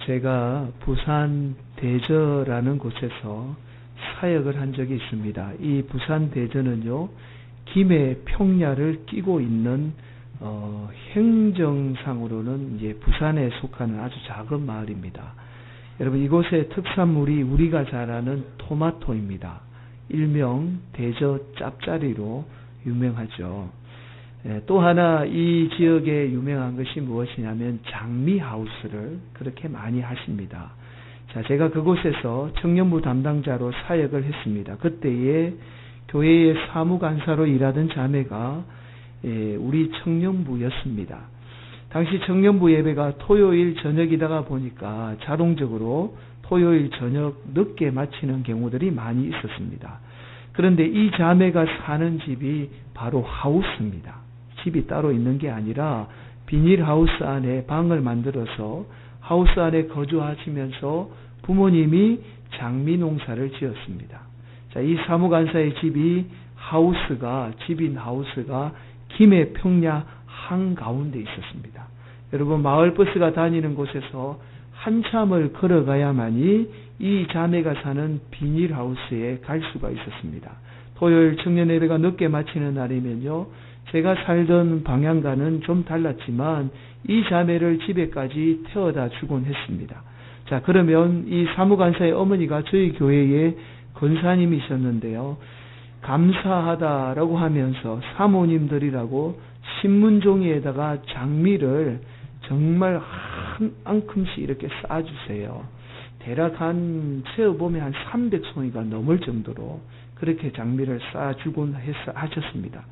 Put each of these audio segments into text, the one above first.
제가 부산 대저라는 곳에서 사역을 한 적이 있습니다. 이 부산 대저는요, 김해 평야를 끼고 있는 행정상으로는 이제 부산에 속하는 아주 작은 마을입니다. 여러분, 이곳의 특산물이 우리가 잘 아는 토마토입니다. 일명 대저 짭짜리로 유명하죠. 또 하나 이 지역에 유명한 것이 무엇이냐면 장미하우스를 그렇게 많이 하십니다. 자, 제가 그곳에서 청년부 담당자로 사역을 했습니다. 그때에 교회의 사무간사로 일하던 자매가 우리 청년부였습니다. 당시 청년부 예배가 토요일 저녁이다가 보니까 자동적으로 토요일 저녁 늦게 마치는 경우들이 많이 있었습니다. 그런데 이 자매가 사는 집이 바로 하우스입니다. 집이 따로 있는 게 아니라 비닐하우스 안에 방을 만들어서 하우스 안에 거주하시면서 부모님이 장미 농사를 지었습니다. 자, 이 사무간사의 집인 하우스가 김해 평야 한가운데 있었습니다. 여러분, 마을버스가 다니는 곳에서 한참을 걸어가야만이 이 자매가 사는 비닐하우스에 갈 수가 있었습니다. 토요일 청년예배가 늦게 마치는 날이면요, 제가 살던 방향과는 좀 달랐지만 이 자매를 집에까지 태워다 주곤 했습니다. 자, 그러면 이 사무간사의 어머니가 저희 교회에 권사님이셨는데요, 감사하다라고 하면서 사모님들이라고 신문종이에다가 장미를 정말 한 앙큼씩 이렇게 쌓아주세요. 대략 세어보면 한 300송이가 넘을 정도로 그렇게 장미를 쌓아주곤 하셨습니다.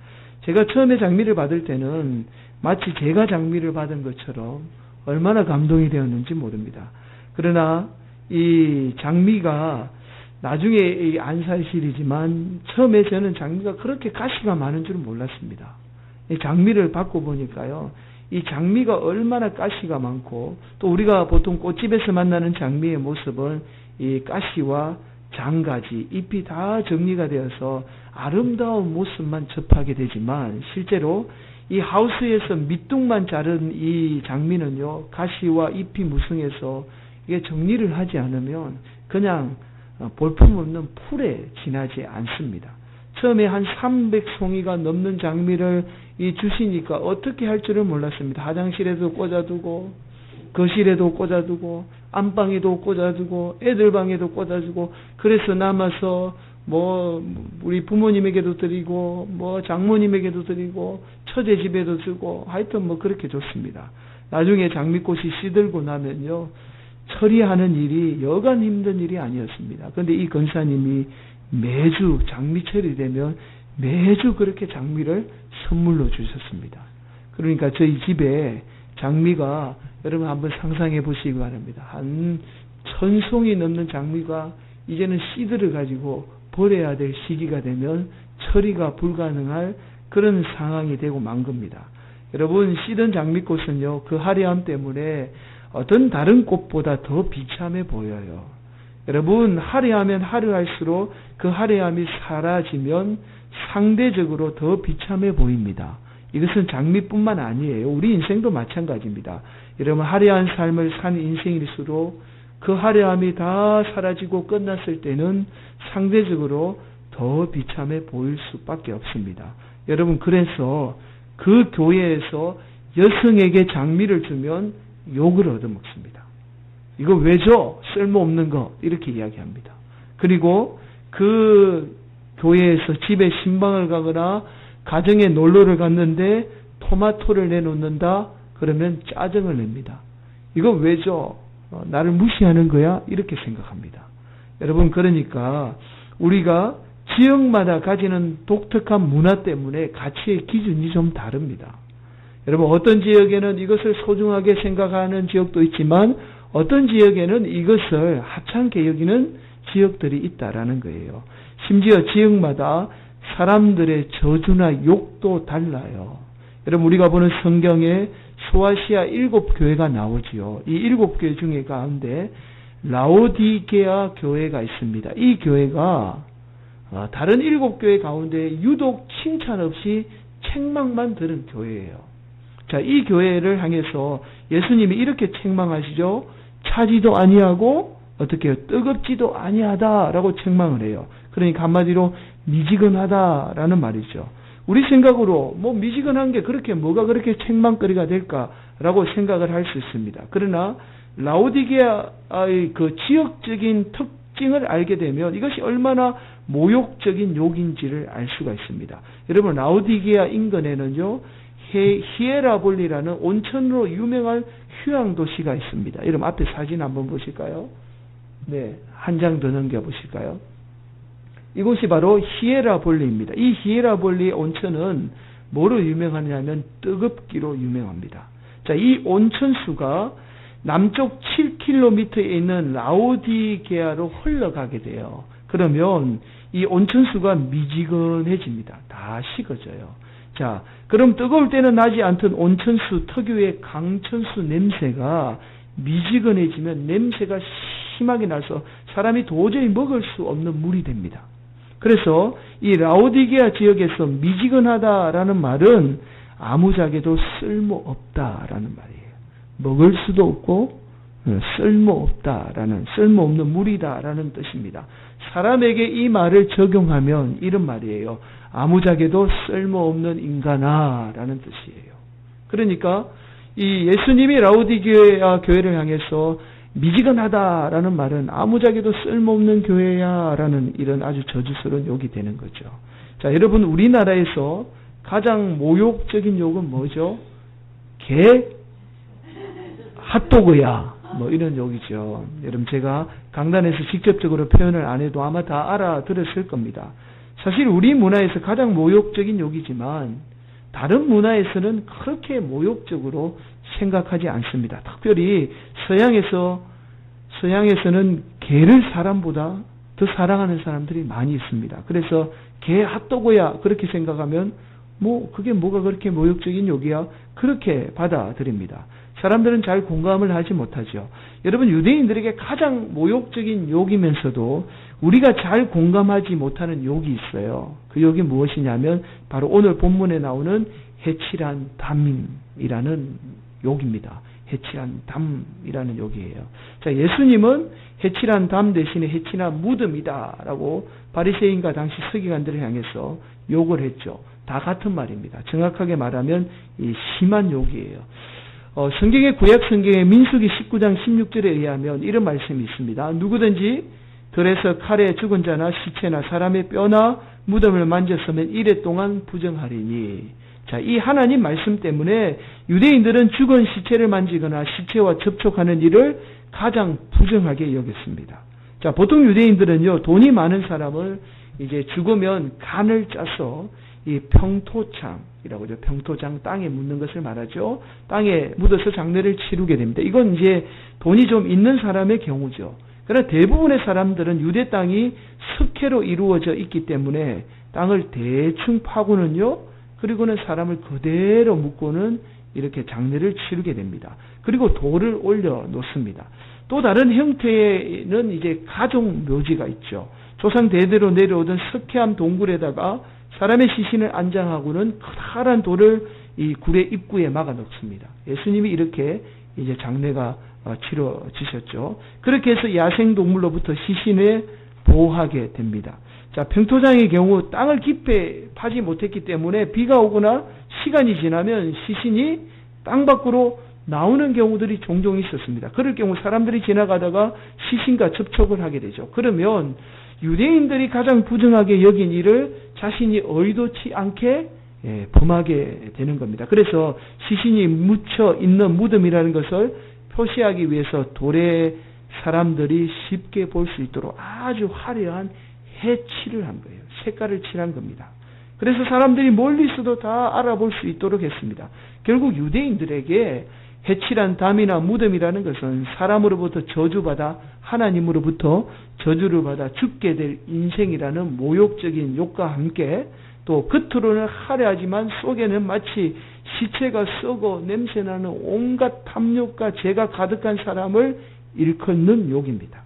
제가 처음에 장미를 받을 때는 마치 제가 장미를 받은 것처럼 얼마나 감동이 되었는지 모릅니다. 그러나 이 장미가 나중에 안사실이지만 처음에 저는 장미가 그렇게 가시가 많은 줄 몰랐습니다. 이 장미를 받고 보니까요, 이 장미가 얼마나 가시가 많고, 또 우리가 보통 꽃집에서 만나는 장미의 모습은 이 가시와 장가지, 잎이 다 정리가 되어서 아름다운 모습만 접하게 되지만, 실제로 이 하우스에서 밑둥만 자른 이 장미는요, 가시와 잎이 무성해서 이게 정리를 하지 않으면 그냥 볼품없는 풀에 지나지 않습니다. 처음에 한 300송이가 넘는 장미를 주시니까 어떻게 할 줄을 몰랐습니다. 화장실에도 꽂아두고, 거실에도 꽂아두고, 안방에도 꽂아두고, 애들 방에도 꽂아두고, 그래서 남아서 우리 부모님에게도 드리고, 장모님에게도 드리고, 처제 집에도 주고, 하여튼 그렇게 좋습니다. 나중에 장미꽃이 시들고 나면요, 처리하는 일이 여간 힘든 일이 아니었습니다. 그런데 이 권사님이 매주 장미철이 되면 매주 그렇게 장미를 선물로 주셨습니다. 그러니까 저희 집에 장미가, 여러분 한번 상상해 보시기 바랍니다. 한 1000송이 넘는 장미가 이제는 씨들을 가지고 버려야 될 시기가 되면 처리가 불가능할 그런 상황이 되고 만 겁니다. 여러분, 씨든 장미꽃은요, 그 화려함 때문에 어떤 다른 꽃보다 더 비참해 보여요. 여러분, 화려하면 화려할수록 그 화려함이 사라지면 상대적으로 더 비참해 보입니다. 이것은 장미뿐만 아니에요. 우리 인생도 마찬가지입니다. 여러분, 화려한 삶을 산 인생일수록 그 화려함이 다 사라지고 끝났을 때는 상대적으로 더 비참해 보일 수밖에 없습니다. 여러분, 그래서 그 교회에서 여성에게 장미를 주면 욕을 얻어먹습니다. 이거 왜 줘? 쓸모없는 거. 이렇게 이야기합니다. 그리고 그 교회에서 집에 신방을 가거나 가정에 놀러를 갔는데 토마토를 내놓는다? 그러면 짜증을 냅니다. 이거 왜 줘? 나를 무시하는 거야? 이렇게 생각합니다. 여러분, 그러니까 우리가 지역마다 가지는 독특한 문화 때문에 가치의 기준이 좀 다릅니다. 여러분, 어떤 지역에는 이것을 소중하게 생각하는 지역도 있지만 어떤 지역에는 이것을 하찮게 여기는 지역들이 있다라는 거예요. 심지어 지역마다 사람들의 저주나 욕도 달라요. 여러분, 우리가 보는 성경에 소아시아 7교회가 나오지요. 이 7교회 중에 가운데 라오디게아 교회가 있습니다. 이 교회가 다른 7교회 가운데 유독 칭찬 없이 책망만 들은 교회예요. 자, 이 교회를 향해서 예수님이 이렇게 책망하시죠. 차지도 아니하고 어떻게 해요? 뜨겁지도 아니하다라고 책망을 해요. 그러니까 한마디로 미지근하다라는 말이죠. 우리 생각으로 뭐 미지근한 게 그렇게 뭐가 그렇게 책망거리가 될까라고 생각을 할 수 있습니다. 그러나 라오디게아의 그 지역적인 특징을 알게 되면 이것이 얼마나 모욕적인 욕인지를 알 수가 있습니다. 여러분, 라오디게아 인근에는요, 히에라볼리라는 온천으로 유명한 휴양 도시가 있습니다. 여러분, 앞에 사진 한번 보실까요? 네, 한 장 더 넘겨 보실까요? 이곳이 바로 히에라볼리입니다. 이 히에라볼리 온천은 뭐로 유명하냐면 뜨겁기로 유명합니다. 자, 이 온천수가 남쪽 7km에 있는 라오디게아로 흘러가게 돼요. 그러면 이 온천수가 미지근해집니다. 다 식어져요. 자, 그럼 뜨거울 때는 나지 않던 온천수 특유의 강천수 냄새가 미지근해지면 냄새가 심하게 나서 사람이 도저히 먹을 수 없는 물이 됩니다. 그래서 이 라오디게아 지역에서 미지근하다라는 말은 아무짝에도 쓸모없다라는 말이에요. 먹을 수도 없고 쓸모없다라는, 쓸모없는 물이다라는 뜻입니다. 사람에게 이 말을 적용하면 이런 말이에요. 아무짝에도 쓸모없는 인간아라는 뜻이에요. 그러니까 이 예수님이 라오디게아 교회를 향해서 미지근하다라는 말은 아무짝에도 쓸모없는 교회야라는 이런 아주 저주스러운 욕이 되는 거죠. 자, 여러분, 우리나라에서 가장 모욕적인 욕은 뭐죠? 개 핫도그야, 뭐 이런 욕이죠. 여러분, 제가 강단에서 직접적으로 표현을 안 해도 아마 다 알아들었을 겁니다. 사실 우리 문화에서 가장 모욕적인 욕이지만 다른 문화에서는 그렇게 모욕적으로 생각하지 않습니다. 특별히 서양에서는 개를 사람보다 더 사랑하는 사람들이 많이 있습니다. 그래서 개 핫도그야 그렇게 생각하면 뭐 그게 뭐가 그렇게 모욕적인 욕이야 그렇게 받아들입니다. 사람들은 잘 공감을 하지 못하죠. 여러분, 유대인들에게 가장 모욕적인 욕이면서도 우리가 잘 공감하지 못하는 욕이 있어요. 그 욕이 무엇이냐면 바로 오늘 본문에 나오는 해칠한 담이라는 욕입니다. 해칠한 담이라는 욕이에요. 자, 예수님은 해칠한 담 대신에 해칠한 무덤이다라고 바리새인과 당시 서기관들을 향해서 욕을 했죠. 다 같은 말입니다. 정확하게 말하면 이 심한 욕이에요. 성경의 구약 성경의 민수기 19장 16절에 의하면 이런 말씀이 있습니다. 누구든지 들에서 칼에 죽은 자나 시체나 사람의 뼈나 무덤을 만졌으면 이래 동안 부정하리니. 자, 이 하나님 말씀 때문에 유대인들은 죽은 시체를 만지거나 시체와 접촉하는 일을 가장 부정하게 여겼습니다. 자, 보통 유대인들은요, 돈이 많은 사람을 이제 죽으면 간을 짜서 이 평토장이라고 하죠. 평토장, 땅에 묻는 것을 말하죠. 땅에 묻어서 장례를 치르게 됩니다. 이건 이제 돈이 좀 있는 사람의 경우죠. 그러나 대부분의 사람들은 유대 땅이 석회로 이루어져 있기 때문에 땅을 대충 파고는요, 그리고는 사람을 그대로 묻고는 이렇게 장례를 치르게 됩니다. 그리고 돌을 올려 놓습니다. 또 다른 형태는 이제 가족 묘지가 있죠. 조상 대대로 내려오던 석회암 동굴에다가 사람의 시신을 안장하고는 커다란 돌을 이 굴의 입구에 막아 놓습니다. 예수님이 이렇게 이제 장례가 치러지셨죠. 그렇게 해서 야생 동물로부터 시신을 보호하게 됩니다. 자, 평토장의 경우 땅을 깊이 파지 못했기 때문에 비가 오거나 시간이 지나면 시신이 땅 밖으로 나오는 경우들이 종종 있었습니다. 그럴 경우 사람들이 지나가다가 시신과 접촉을 하게 되죠. 그러면 유대인들이 가장 부정하게 여긴 일을 자신이 의도치 않게 범하게 되는 겁니다. 그래서 시신이 묻혀 있는 무덤이라는 것을 표시하기 위해서 돌에 사람들이 쉽게 볼 수 있도록 아주 화려한 해칠을 한 거예요. 색깔을 칠한 겁니다. 그래서 사람들이 멀리서도 다 알아볼 수 있도록 했습니다. 결국 유대인들에게 해칠한 담이나 무덤이라는 것은 사람으로부터 저주받아 하나님으로부터 저주를 받아 죽게 될 인생이라는 모욕적인 욕과 함께 또 겉으로는 화려하지만 속에는 마치 시체가 썩어 냄새나는 온갖 탐욕과 죄가 가득한 사람을 일컫는 욕입니다.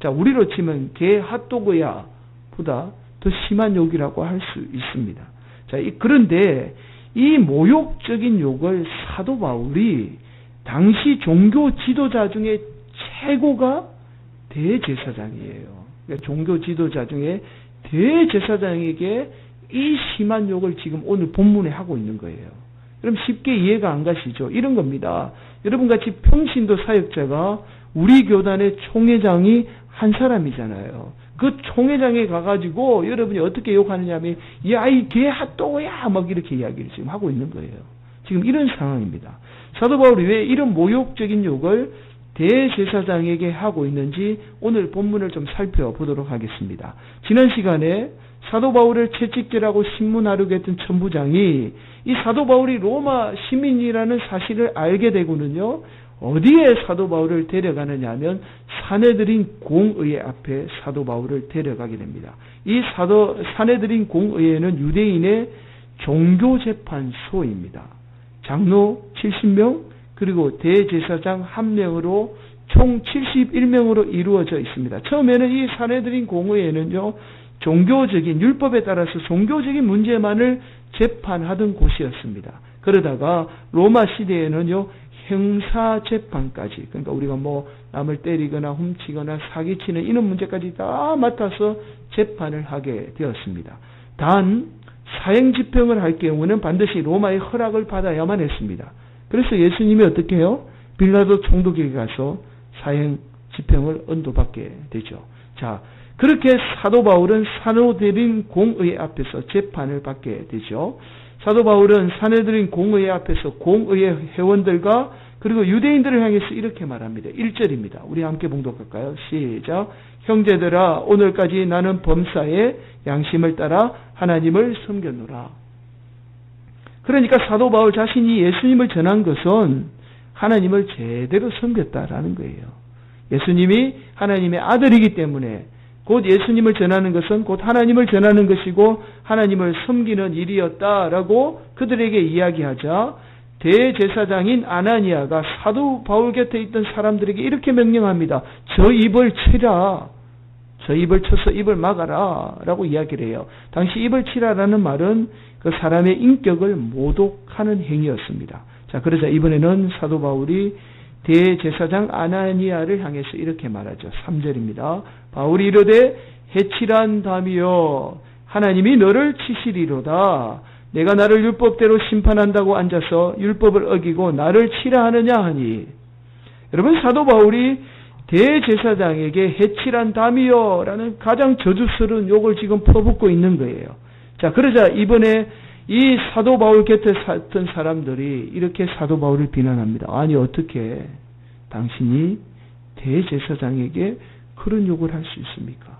자, 우리로 치면 개 핫도그야 보다 더 심한 욕이라고 할 수 있습니다. 자, 그런데 이 모욕적인 욕을 사도 바울이 당시 종교 지도자 중에 최고가 대제사장이에요. 그러니까 종교 지도자 중에 대제사장에게 이 심한 욕을 지금 오늘 본문에 하고 있는 거예요. 그럼 쉽게 이해가 안 가시죠? 이런 겁니다. 여러분같이 평신도 사역자가 우리 교단의 총회장이 한 사람이잖아요. 그 총회장에 가가지고 여러분이 어떻게 욕하느냐 하면 야, 이 개 핫도그야 막 이렇게 이야기를 지금 하고 있는 거예요. 지금 이런 상황입니다. 사도 바울이 왜 이런 모욕적인 욕을 대제사장에게 하고 있는지 오늘 본문을 좀 살펴보도록 하겠습니다. 지난 시간에 사도 바울을 채찍질하고 신문하려고 했던 천부장이 이 사도 바울이 로마 시민이라는 사실을 알게 되고는요, 어디에 사도 바울을 데려가느냐 하면 사내들인 공의회 앞에 사도 바울을 데려가게 됩니다. 이 사내들인 공의회는 유대인의 종교재판소입니다. 장로 70명 그리고 대제사장 1명으로 총 71명으로 이루어져 있습니다. 처음에는 이 사내들인 공의회는요, 종교적인 율법에 따라서 종교적인 문제만을 재판하던 곳이었습니다. 그러다가 로마 시대에는요, 형사재판까지, 그러니까 우리가 뭐 남을 때리거나 훔치거나 사기치는 이런 문제까지 다 맡아서 재판을 하게 되었습니다. 단 사형집행을 할 경우는 반드시 로마의 허락을 받아야만 했습니다. 그래서 예수님이 어떻게 해요? 빌라도 총독에게 가서 사형집행을 언도받게 되죠. 자, 그렇게 사도 바울은 사내들인 공의회 앞에서 재판을 받게 되죠. 사도 바울은 사내들인 공의회 앞에서 공의회 회원들과 그리고 유대인들을 향해서 이렇게 말합니다. 1절입니다. 우리 함께 봉독할까요? 시작. 형제들아, 오늘까지 나는 범사에 양심을 따라 하나님을 섬겼노라. 그러니까 사도 바울 자신이 예수님을 전한 것은 하나님을 제대로 섬겼다라는 거예요. 예수님이 하나님의 아들이기 때문에 곧 예수님을 전하는 것은 곧 하나님을 전하는 것이고 하나님을 섬기는 일이었다라고 그들에게 이야기하자 대제사장인 아나니아가 사도 바울 곁에 있던 사람들에게 이렇게 명령합니다. 저 입을 치라. 저 입을 쳐서 입을 막아라 라고 이야기를 해요. 당시 입을 치라라는 말은 그 사람의 인격을 모독하는 행위였습니다. 자, 그러자 이번에는 사도 바울이 대제사장 아나니아를 향해서 이렇게 말하죠. 3절입니다. 바울이 이르되 해치란다미여 하나님이 너를 치시리로다. 내가 나를 율법대로 심판한다고 앉아서 율법을 어기고 나를 치라 하느냐 하니. 여러분, 사도 바울이 대제사장에게 해치란다미여라는 가장 저주스러운 욕을 지금 퍼붓고 있는 거예요. 자, 그러자 이번에 이 사도 바울 곁에 섰던 사람들이 이렇게 사도 바울을 비난합니다. 아니, 어떻게 당신이 대제사장에게 그런 욕을 할 수 있습니까?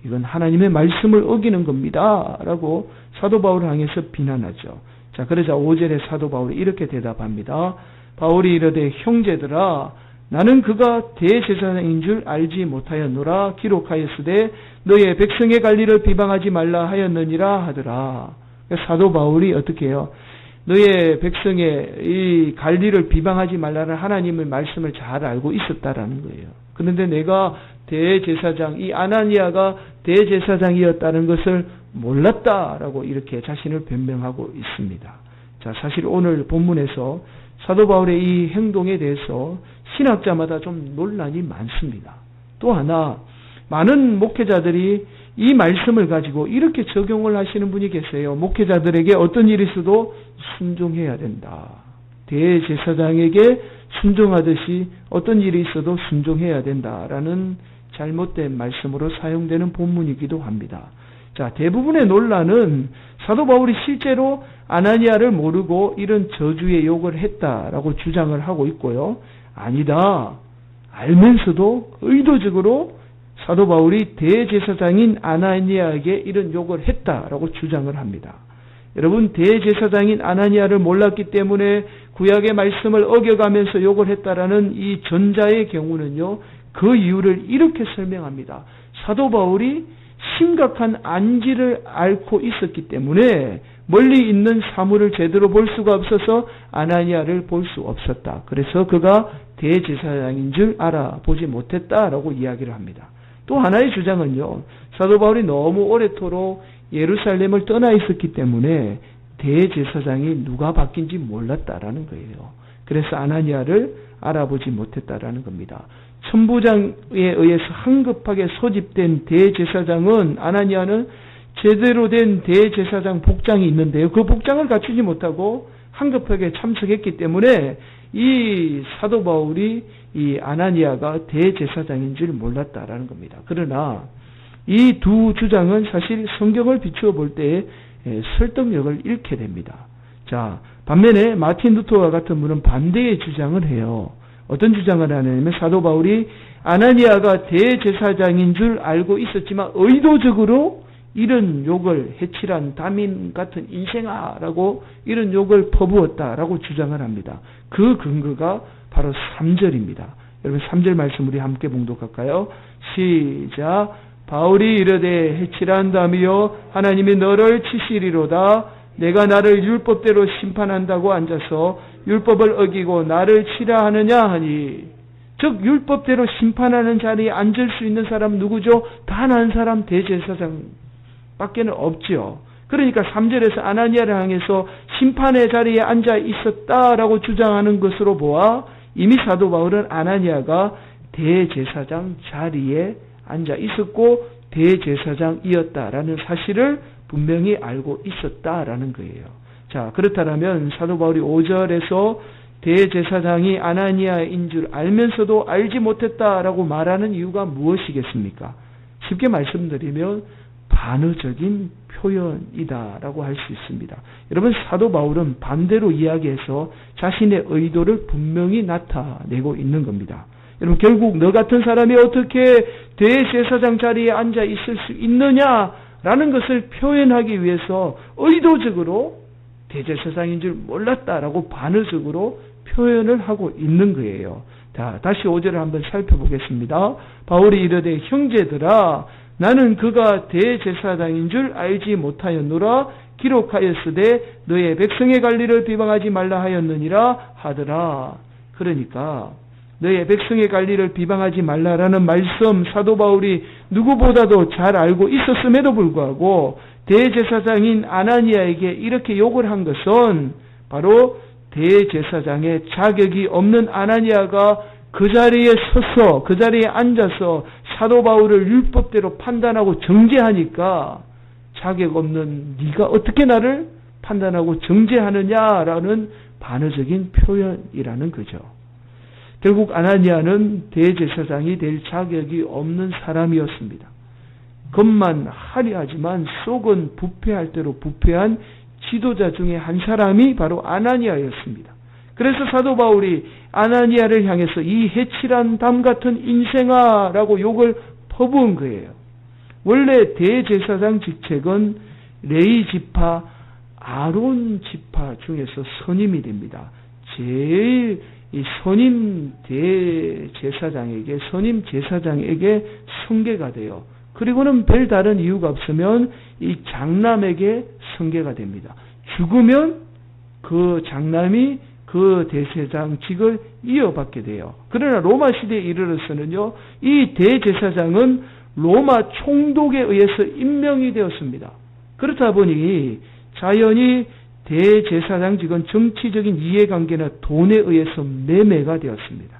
이건 하나님의 말씀을 어기는 겁니다. 라고 사도 바울을 향해서 비난하죠. 자, 그러자 5절에 사도 바울이 이렇게 대답합니다. 바울이 이르되 형제들아, 나는 그가 대제사장인 줄 알지 못하였노라. 기록하였으되 너의 백성의 관리를 비방하지 말라 하였느니라 하더라. 사도 바울이 어떻게 해요? 너의 백성의 이 관리를 비방하지 말라는 하나님의 말씀을 잘 알고 있었다라는 거예요. 그런데 내가 대제사장, 이 아나니아가 대제사장이었다는 것을 몰랐다라고 이렇게 자신을 변명하고 있습니다. 자, 사실 오늘 본문에서 사도 바울의 이 행동에 대해서 신학자마다 좀 논란이 많습니다. 또 하나, 많은 목회자들이 이 말씀을 가지고 이렇게 적용을 하시는 분이 계세요. 목회자들에게 어떤 일이 있어도 순종해야 된다. 대제사장에게 순종하듯이 어떤 일이 있어도 순종해야 된다라는 잘못된 말씀으로 사용되는 본문이기도 합니다. 자, 대부분의 논란은 사도 바울이 실제로 아나니아를 모르고 이런 저주의 욕을 했다라고 주장을 하고 있고요. 아니다. 알면서도 의도적으로 사도 바울이 대제사장인 아나니아에게 이런 욕을 했다라고 주장을 합니다. 여러분, 대제사장인 아나니아를 몰랐기 때문에 구약의 말씀을 어겨가면서 욕을 했다라는 이 전자의 경우는요, 그 이유를 이렇게 설명합니다. 사도 바울이 심각한 안지를 앓고 있었기 때문에 멀리 있는 사물을 제대로 볼 수가 없어서 아나니아를 볼 수 없었다. 그래서 그가 대제사장인 줄 알아보지 못했다라고 이야기를 합니다. 또 하나의 주장은요, 사도 바울이 너무 오래도록 예루살렘을 떠나 있었기 때문에 대제사장이 누가 바뀐지 몰랐다라는 거예요. 그래서 아나니아를 알아보지 못했다라는 겁니다. 천부장에 의해서 한급하게 소집된 대제사장은 아나니아는 제대로 된 대제사장 복장이 있는데요. 그 복장을 갖추지 못하고 한급하게 참석했기 때문에 이 사도 바울이 이 아나니아가 대제사장인 줄 몰랐다라는 겁니다. 그러나 이 두 주장은 사실 성경을 비추어 볼 때에 설득력을 잃게 됩니다. 자, 반면에 마틴 루터와 같은 분은 반대의 주장을 해요. 어떤 주장을 하냐면 사도 바울이 아나니아가 대제사장인 줄 알고 있었지만 의도적으로 이런 욕을 해칠한 담임 같은 인생아라고 이런 욕을 퍼부었다라고 주장을 합니다. 그 근거가 바로 3절입니다. 여러분 3절 말씀 우리 함께 봉독할까요? 시작. 바울이 이르되 해칠한 담이여 하나님이 너를 치시리로다. 내가 나를 율법대로 심판한다고 앉아서 율법을 어기고 나를 치라 하느냐 하니. 즉 율법대로 심판하는 자리에 앉을 수 있는 사람 누구죠? 단 한 사람 대제사장 밖에는 없지요. 그러니까 3절에서 아나니아를 향해서 심판의 자리에 앉아 있었다라고 주장하는 것으로 보아 이미 사도 바울은 아나니아가 대제사장 자리에 앉아 있었고 대제사장이었다라는 사실을 분명히 알고 있었다라는 거예요. 자, 그렇다면 사도 바울이 5절에서 대제사장이 아나니아인 줄 알면서도 알지 못했다라고 말하는 이유가 무엇이겠습니까? 쉽게 말씀드리면 반어적인 표현이다라고 할 수 있습니다. 여러분 사도 바울은 반대로 이야기해서 자신의 의도를 분명히 나타내고 있는 겁니다. 여러분 결국 너 같은 사람이 어떻게 대제사장 자리에 앉아 있을 수 있느냐라는 것을 표현하기 위해서 의도적으로 대제사장인 줄 몰랐다라고 반어적으로 표현을 하고 있는 거예요. 자, 다시 5절을 한번 살펴보겠습니다. 바울이 이르되 형제들아 나는 그가 대제사장인 줄 알지 못하였노라. 기록하였으되 너의 백성의 관리를 비방하지 말라 하였느니라 하더라. 그러니까 너의 백성의 관리를 비방하지 말라라는 말씀 사도 바울이 누구보다도 잘 알고 있었음에도 불구하고 대제사장인 아나니아에게 이렇게 욕을 한 것은 바로 대제사장의 자격이 없는 아나니아가 그 자리에 서서 그 자리에 앉아서 사도 바울을 율법대로 판단하고 정죄하니까 자격 없는 네가 어떻게 나를 판단하고 정죄하느냐라는 반어적인 표현이라는 거죠. 결국 아나니아는 대제사장이 될 자격이 없는 사람이었습니다. 겉만 화려하지만 속은 부패할 대로 부패한 지도자 중에 한 사람이 바로 아나니아였습니다. 그래서 사도 바울이 아나니아를 향해서 이 해칠한 담 같은 인생아라고 욕을 퍼부은 거예요. 원래 대제사장 직책은 레위 지파, 아론 지파 중에서 선임이 됩니다. 제일 이 선임 대제사장에게, 선임 제사장에게 선계가 돼요. 그리고는 별다른 이유가 없으면 이 장남에게 선계가 됩니다. 죽으면 그 장남이 그 대제사장직을 이어받게 돼요. 그러나 로마 시대에 이르러서는요, 이 대제사장은 로마 총독에 의해서 임명이 되었습니다. 그렇다 보니 자연히 대제사장직은 정치적인 이해관계나 돈에 의해서 매매가 되었습니다.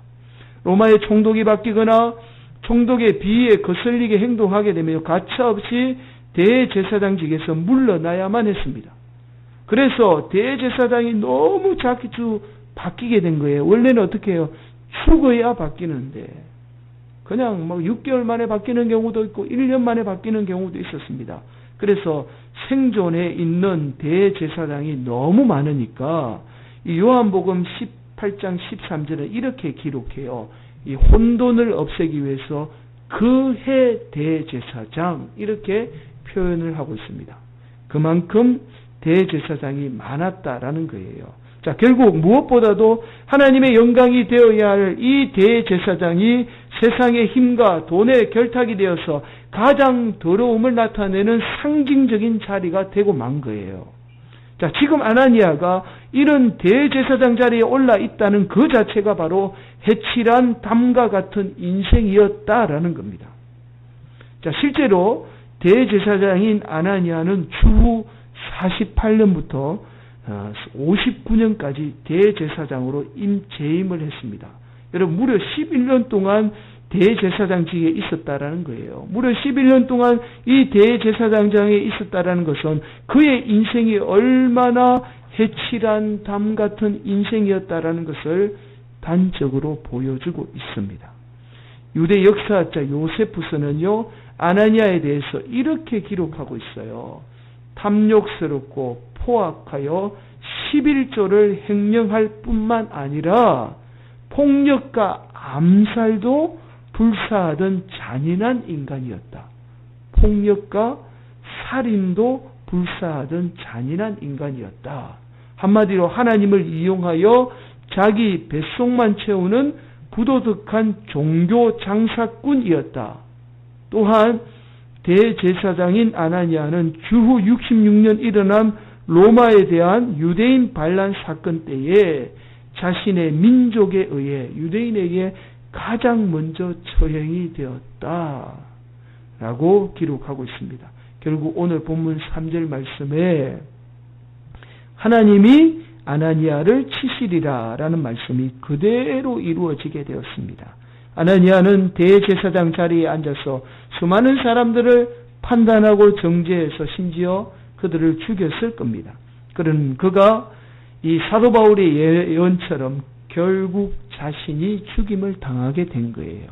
로마의 총독이 바뀌거나 총독의 비위에 거슬리게 행동하게 되면 가차없이 대제사장직에서 물러나야만 했습니다. 그래서 대제사장이 너무 자주 바뀌게 된 거예요. 원래는 어떻게 해요? 죽어야 바뀌는데 그냥 막 6개월 만에 바뀌는 경우도 있고 1년 만에 바뀌는 경우도 있었습니다. 그래서 생존해 있는 대제사장이 너무 많으니까 이 요한복음 18장 13절에 이렇게 기록해요. 이 혼돈을 없애기 위해서 그 해 대제사장 이렇게 표현을 하고 있습니다. 그만큼 대제사장이 많았다라는 거예요. 자, 결국 무엇보다도 하나님의 영광이 되어야 할 이 대제사장이 세상의 힘과 돈의 결탁이 되어서 가장 더러움을 나타내는 상징적인 자리가 되고 만 거예요. 자, 지금 아나니아가 이런 대제사장 자리에 올라 있다는 그 자체가 바로 해칠한 담과 같은 인생이었다라는 겁니다. 자, 실제로 대제사장인 아나니아는 추후 48년부터 59년까지 대제사장으로 재임을 했습니다. 여러분 무려 11년 동안 대제사장직에 있었다라는 거예요. 무려 11년 동안 이 대제사장장에 있었다라는 것은 그의 인생이 얼마나 해칠한 담 같은 인생이었다라는 것을 단적으로 보여주고 있습니다. 유대 역사학자 요세푸스는요, 아나니아에 대해서 이렇게 기록하고 있어요. 탐욕스럽고 포악하여 11조를 횡령할 뿐만 아니라 폭력과 암살도 불사하던 잔인한 인간이었다. 폭력과 살인도 불사하던 잔인한 인간이었다. 한마디로 하나님을 이용하여 자기 뱃속만 채우는 부도덕한 종교 장사꾼이었다. 또한 대제사장인 아나니아는 주후 66년 일어난 로마에 대한 유대인 반란 사건 때에 자신의 민족에 의해 유대인에게 가장 먼저 처형이 되었다 라고 기록하고 있습니다. 결국 오늘 본문 3절 말씀에 하나님이 아나니아를 치시리라 라는 말씀이 그대로 이루어지게 되었습니다. 아나니아는 대제사장 자리에 앉아서 수많은 사람들을 판단하고 정죄해서 심지어 그들을 죽였을 겁니다. 그런 그가 이 사도 바울의 예언처럼 결국 자신이 죽임을 당하게 된 거예요.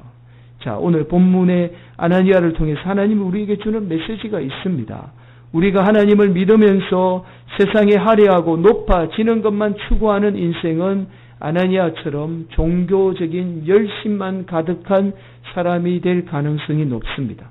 자, 오늘 본문의 아나니아를 통해서 하나님이 우리에게 주는 메시지가 있습니다. 우리가 하나님을 믿으면서 세상에 화려하고 높아지는 것만 추구하는 인생은 아나니아처럼 종교적인 열심만 가득한 사람이 될 가능성이 높습니다.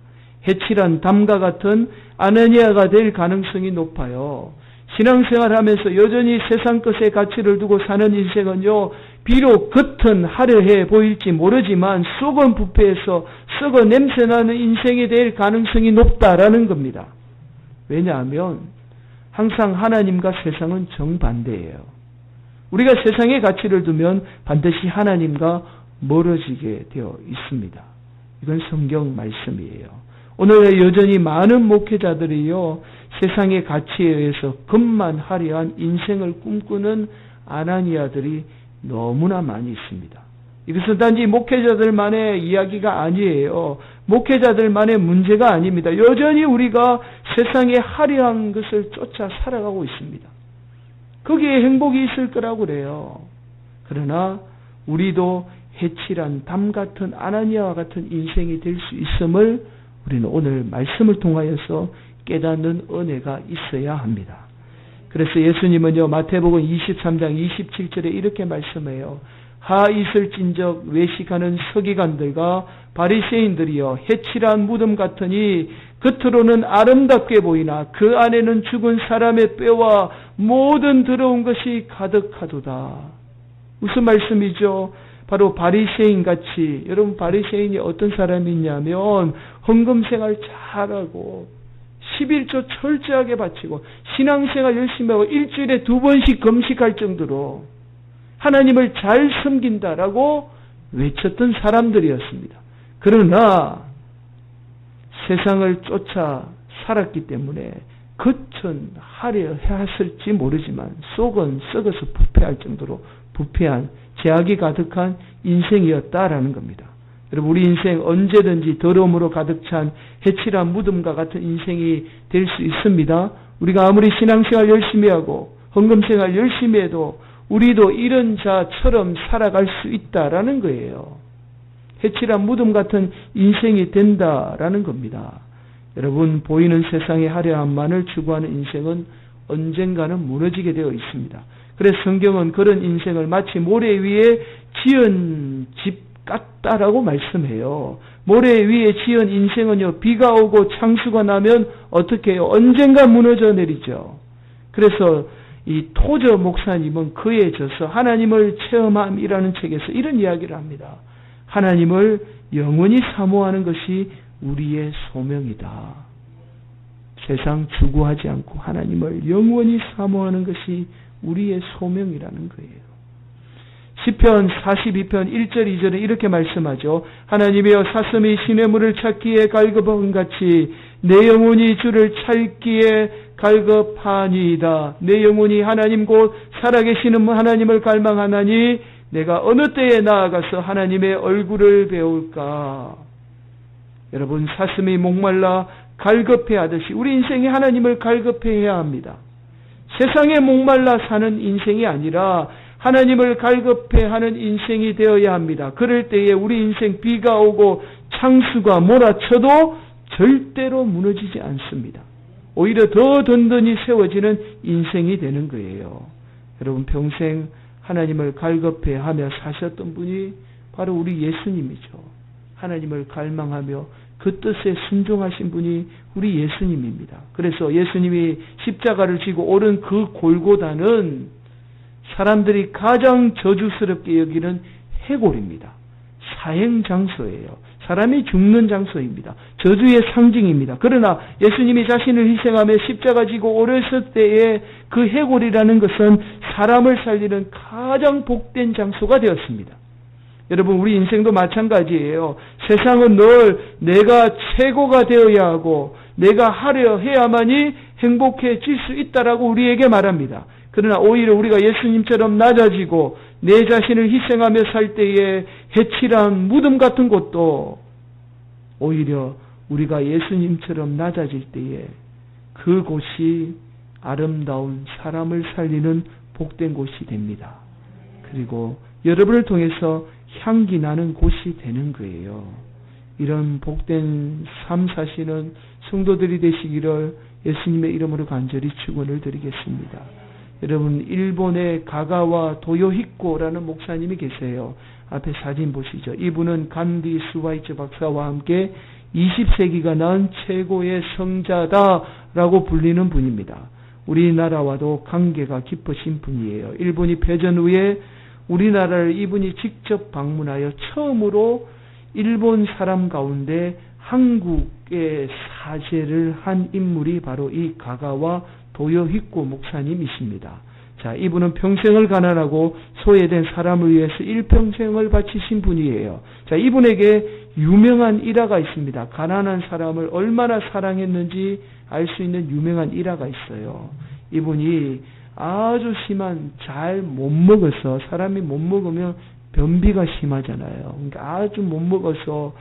해칠한 담과 같은 아나니아가 될 가능성이 높아요. 신앙생활하면서 여전히 세상 것에 가치를 두고 사는 인생은요, 비록 겉은 화려해 보일지 모르지만 속은 부패해서 썩어 냄새나는 인생이 될 가능성이 높다라는 겁니다. 왜냐하면 항상 하나님과 세상은 정반대예요. 우리가 세상의 가치를 두면 반드시 하나님과 멀어지게 되어 있습니다. 이건 성경 말씀이에요. 오늘 여전히 많은 목회자들이요, 세상의 가치에 의해서 겉만 화려한 인생을 꿈꾸는 아나니아들이 너무나 많이 있습니다. 이것은 단지 목회자들만의 이야기가 아니에요. 목회자들만의 문제가 아닙니다. 여전히 우리가 세상의 화려한 것을 쫓아 살아가고 있습니다. 거기에 행복이 있을 거라고 그래요. 그러나 우리도 해칠한 담 같은 아나니아와 같은 인생이 될 수 있음을 우리는 오늘 말씀을 통하여서 깨닫는 은혜가 있어야 합니다. 그래서 예수님은요, 마태복음 23장 27절에 이렇게 말씀해요. 하 있을진적 외식하는 서기관들과 바리새인들이여, 해칠한 무덤 같으니 겉으로는 아름답게 보이나 그 안에는 죽은 사람의 뼈와 모든 더러운 것이 가득하도다. 무슨 말씀이죠? 바로 바리새인같이, 여러분 바리새인이 어떤 사람이 있냐면 헌금생활 잘하고 11조 철저하게 바치고 신앙생활 열심히 하고 일주일에 2번씩 금식할 정도로 하나님을 잘 섬긴다라고 외쳤던 사람들이었습니다. 그러나 세상을 쫓아 살았기 때문에 겉은 화려했을지 모르지만 속은 썩어서 부패할 정도로 부패한 죄악이 가득한 인생이었다라는 겁니다. 여러분, 우리 인생 언제든지 더러움으로 가득 찬 해칠한 무덤과 같은 인생이 될 수 있습니다. 우리가 아무리 신앙생활 열심히 하고 헌금생활 열심히 해도 우리도 이런 자처럼 살아갈 수 있다라는 거예요. 해칠한 무덤 같은 인생이 된다라는 겁니다. 여러분, 보이는 세상의 화려함만을 추구하는 인생은 언젠가는 무너지게 되어 있습니다. 그래서 성경은 그런 인생을 마치 모래 위에 지은 집 같다라고 말씀해요. 모래 위에 지은 인생은요, 비가 오고 창수가 나면 어떻게 해요? 언젠가 무너져 내리죠. 그래서 이 토저 목사님은 그에 져서 하나님을 체험함이라는 책에서 이런 이야기를 합니다. 하나님을 영원히 사모하는 것이 우리의 소명이다. 세상 추구하지 않고 하나님을 영원히 사모하는 것이 우리의 소명이라는 거예요. 시편 42편 1절 2절에 이렇게 말씀하죠. 하나님이여, 사슴이 시냇물을 찾기에 갈급한 같이 내 영혼이 주를 찾기에 갈급하니이다. 내 영혼이 하나님 곧 살아계시는 하나님을 갈망하나니 내가 어느 때에 나아가서 하나님의 얼굴을 배울까? 여러분, 사슴이 목말라 갈급해하듯이 우리 인생이 하나님을 갈급해해야 합니다. 세상에 목말라 사는 인생이 아니라 하나님을 갈급해하는 인생이 되어야 합니다. 그럴 때에 우리 인생 비가 오고 창수가 몰아쳐도 절대로 무너지지 않습니다. 오히려 더 든든히 세워지는 인생이 되는 거예요. 여러분, 평생 하나님을 갈급해하며 사셨던 분이 바로 우리 예수님이죠. 하나님을 갈망하며 그 뜻에 순종하신 분이 우리 예수님입니다. 그래서 예수님이 십자가를 지고 오른 그 골고다는 사람들이 가장 저주스럽게 여기는 해골입니다. 사행 장소예요. 사람이 죽는 장소입니다. 저주의 상징입니다. 그러나 예수님이 자신을 희생하며 십자가 지고 오르셨을 때에 그 해골이라는 것은 사람을 살리는 가장 복된 장소가 되었습니다. 여러분, 우리 인생도 마찬가지예요. 세상은 늘 내가 최고가 되어야 하고 내가 하려 해야만이 행복해질 수 있다라고 우리에게 말합니다. 그러나 오히려 우리가 예수님처럼 낮아지고 내 자신을 희생하며 살 때에 해칠한 무덤 같은 곳도 오히려 우리가 예수님처럼 낮아질 때에 그곳이 아름다운 사람을 살리는 복된 곳이 됩니다. 그리고 여러분을 통해서 향기 나는 곳이 되는 거예요. 이런 복된 삶 사시는 성도들이 되시기를 예수님의 이름으로 간절히 축원을 드리겠습니다. 여러분, 일본의 가가와 도요히코라는 목사님이 계세요. 앞에 사진 보시죠. 이분은 간디 스와이츠 박사와 함께 20세기가 낳은 최고의 성자다라고 불리는 분입니다. 우리나라와도 관계가 깊으신 분이에요. 일본이 패전 후에 우리나라를 이분이 직접 방문하여 처음으로 일본 사람 가운데 한국의 사죄를 한 인물이 바로 이 가가와 도요히코 목사님이십니다. 자, 이분은 평생을 가난하고 소외된 사람을 위해서 일평생을 바치신 분이에요. 자, 이분에게 유명한 일화가 있습니다. 가난한 사람을 얼마나 사랑했는지 알 수 있는 유명한 일화가 있어요. 이분이 아주 심한 잘 못 먹어서, 사람이 못 먹으면 변비가 심하잖아요. 그러니까 아주 못 먹어서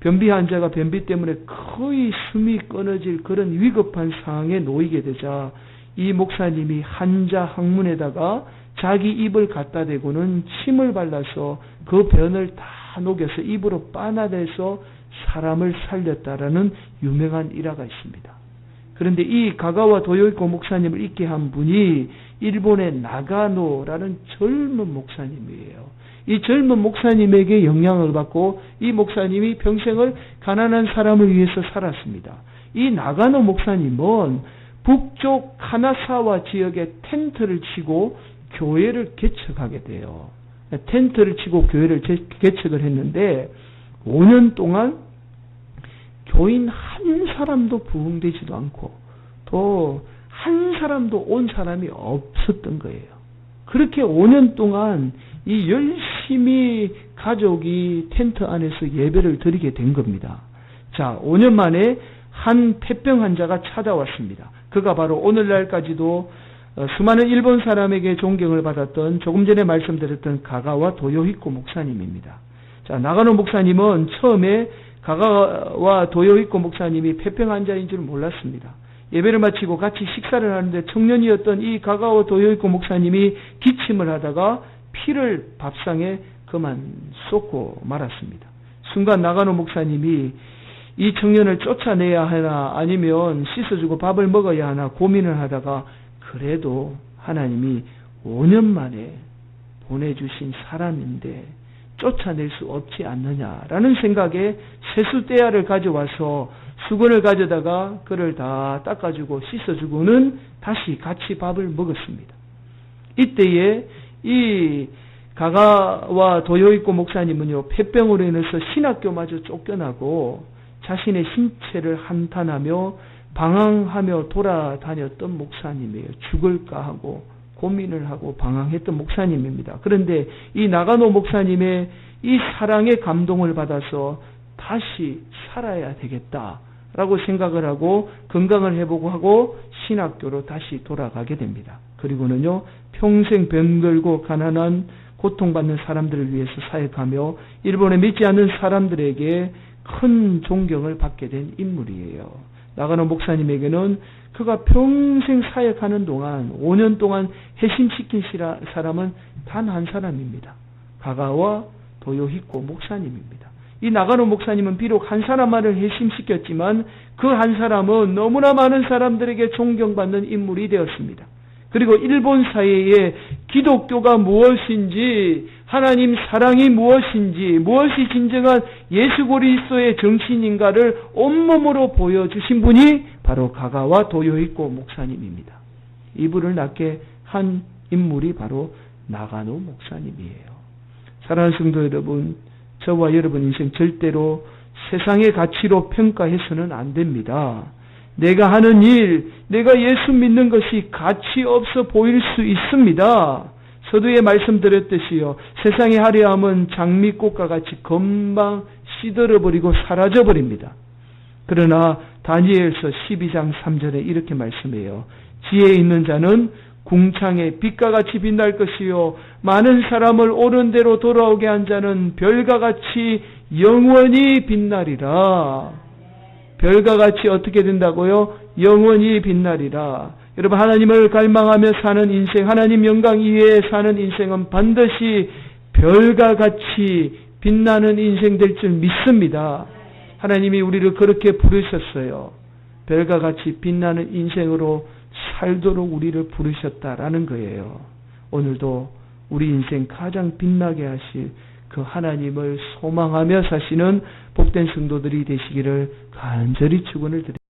변비 환자가 변비 때문에 거의 숨이 끊어질 그런 위급한 상황에 놓이게 되자 이 목사님이 한자 학문에다가 자기 입을 갖다 대고는 침을 발라서 그 변을 다 녹여서 입으로 빨아내서 사람을 살렸다라는 유명한 일화가 있습니다. 그런데 이 가가와 도요히코 목사님을 있게 한 분이 일본의 나가노라는 젊은 목사님이에요. 이 젊은 목사님에게 영향을 받고 이 목사님이 평생을 가난한 사람을 위해서 살았습니다. 이 나가노 목사님은 북쪽 카나사와 지역에 텐트를 치고 교회를 개척하게 돼요. 텐트를 치고 교회를 개척을 했는데 5년 동안 교인 한 사람도 부흥되지도 않고 또 한 사람도 온 사람이 없었던 거예요. 그렇게 5년 동안 이 열심히 가족이 텐트 안에서 예배를 드리게 된 겁니다. 자, 5년 만에 한 폐병 환자가 찾아왔습니다. 그가 바로 오늘날까지도 수많은 일본 사람에게 존경을 받았던, 조금 전에 말씀드렸던 가가와 도요히코 목사님입니다. 자, 나가노 목사님은 처음에 가가와 도요히코 목사님이 폐병 환자인 줄 몰랐습니다. 예배를 마치고 같이 식사를 하는데 청년이었던 이 가가와 도요히코 목사님이 기침을 하다가 피를 밥상에 그만 쏟고 말았습니다. 순간 나가노 목사님이 이 청년을 쫓아내야 하나 아니면 씻어주고 밥을 먹어야 하나 고민을 하다가 그래도 하나님이 5년 만에 보내주신 사람인데 쫓아낼 수 없지 않느냐라는 생각에 세수대야를 가져와서 수건을 가져다가 그를 다 닦아주고 씻어주고는 다시 같이 밥을 먹었습니다. 이때에 이 가가와 도요히코 목사님은요, 폐병으로 인해서 신학교마저 쫓겨나고 자신의 신체를 한탄하며 방황하며 돌아다녔던 목사님이에요. 죽을까 하고 고민을 하고 방황했던 목사님입니다. 그런데 이 나가노 목사님의 이 사랑의 감동을 받아서 다시 살아야 되겠다라고 생각을 하고 건강을 회복하고 신학교로 다시 돌아가게 됩니다. 그리고는요, 평생 병들고 가난한 고통받는 사람들을 위해서 사역하며 일본에 믿지 않는 사람들에게 큰 존경을 받게 된 인물이에요. 나가노 목사님에게는 그가 평생 사역하는 동안 5년 동안 회심시킨 사람은 단 한 사람입니다. 가가와 도요히코 목사님입니다. 이 나가노 목사님은 비록 한 사람만을 회심시켰지만 그 한 사람은 너무나 많은 사람들에게 존경받는 인물이 되었습니다. 그리고 일본 사회에 기독교가 무엇인지, 하나님 사랑이 무엇인지, 무엇이 진정한 예수 그리스도의 정신인가를 온몸으로 보여주신 분이 바로 가가와 도요히코 목사님입니다. 이분을 낳게 한 인물이 바로 나가노 목사님이에요. 사랑하는 성도 여러분, 저와 여러분 인생 절대로 세상의 가치로 평가해서는 안 됩니다. 내가 하는 일, 내가 예수 믿는 것이 가치 없어 보일 수 있습니다. 서두에 말씀드렸듯이요, 세상의 화려함은 장미꽃과 같이 금방 시들어버리고 사라져버립니다. 그러나 다니엘서 12장 3절에 이렇게 말씀해요. 지혜 있는 자는 궁창의 빛과 같이 빛날 것이요, 많은 사람을 옳은 대로 돌아오게 한 자는 별과 같이 영원히 빛나리라. 별과 같이 어떻게 된다고요? 영원히 빛나리라. 여러분, 하나님을 갈망하며 사는 인생, 하나님 영광 이외에 사는 인생은 반드시 별과 같이 빛나는 인생 될 줄 믿습니다. 하나님이 우리를 그렇게 부르셨어요. 별과 같이 빛나는 인생으로 살도록 우리를 부르셨다라는 거예요. 오늘도 우리 인생 가장 빛나게 하실 그 하나님을 소망하며 사시는 복된 성도들이 되시기를 간절히 축원을 드립니다.